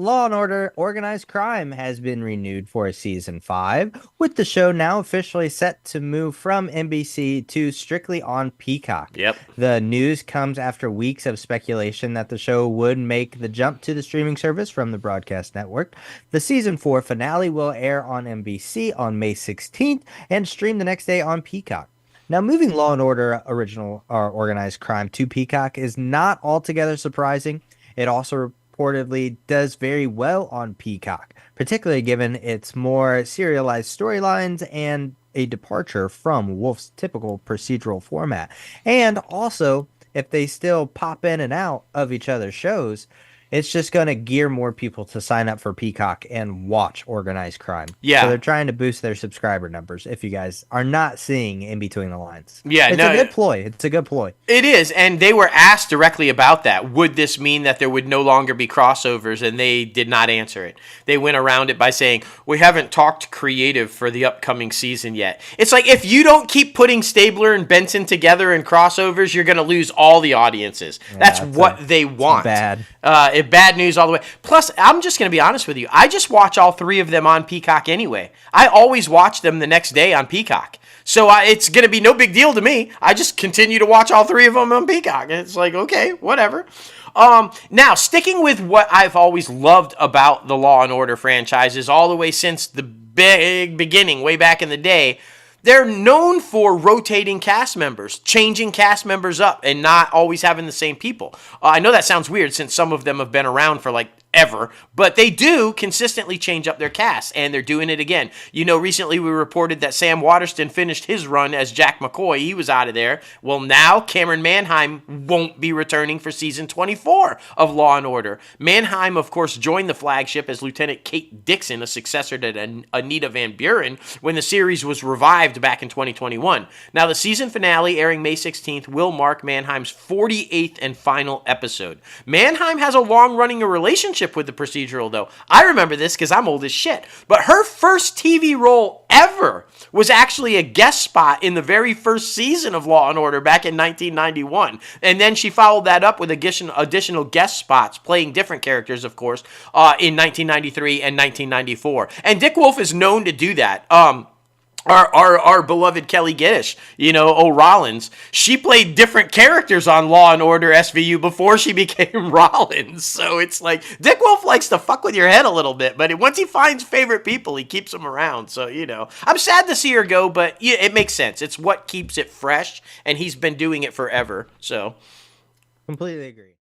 Law and Order Organized Crime has been renewed for season 5, with the show now officially set to move from NBC to strictly on Peacock. Yep. The news comes after weeks of speculation that the show would make the jump to the streaming service from the broadcast network. The season 4 finale will air on NBC on May 16th and stream the next day on Peacock. Now, moving Law and Order Original or Organized Crime to Peacock is not altogether surprising. It also reportedly does very well on Peacock, particularly given its more serialized storylines and a departure from Wolf's typical procedural format. And also, if they still pop in and out of each other's shows, it's just going to gear more people to sign up for Peacock and watch organized crime. So Yeah. they're trying to boost their subscriber numbers if you guys are not seeing in between the lines. Yeah, It's a no, good ploy. It's a good ploy. it is, and they were asked directly about that. Would this mean that there would no longer be crossovers? And they did not answer it. They went around it by saying, we haven't talked creative for the upcoming season yet. It's like, if you don't keep putting Stabler and Benson together in crossovers, you're going to lose all the audiences. That's what they want. Bad. Bad news all the way. Plus, I'm just going to be honest with you. I just watch all 3 of them on Peacock anyway. I always watch them the next day on Peacock. So it's going to be no big deal to me. I just continue to watch all 3 of them on Peacock. It's like, okay, whatever. Now, sticking with what I've always loved about the Law and Order franchises all the way since the big beginning, way back in the day, they're known for rotating cast members, changing cast members up, and not always having the same people. I know that sounds weird since some of them have been around for like ever, but they do consistently change up their cast, and they're doing it again. You know, recently we reported that Sam Waterston finished his run as Jack McCoy. He was out of there. Well, now Cameron Manheim won't be returning for season 24 of Law and Order. Manheim, of course, joined the flagship as Lieutenant Kate Dixon, a successor to Anita Van Buren, when the series was revived back in 2021. Now, the season finale, airing May 16th, will mark Manheim's 48th and final episode. Manheim has a long-running relationship with the procedural, though. I remember this because I'm old as shit. But her first TV role ever was actually a guest spot in the very first season of Law and Order back in 1991. And then she followed that up with additional guest spots, playing different characters, of course, in 1993 and 1994. And Dick Wolf is known to do that. Our beloved Kelly Giddish, O'Rollins, she played different characters on Law and Order SVU before she became Rollins. So it's like, Dick Wolf likes to fuck with your head a little bit, but once he finds favorite people, he keeps them around. So, I'm sad to see her go, but yeah, it makes sense. It's what keeps it fresh, and he's been doing it forever. So Completely agree.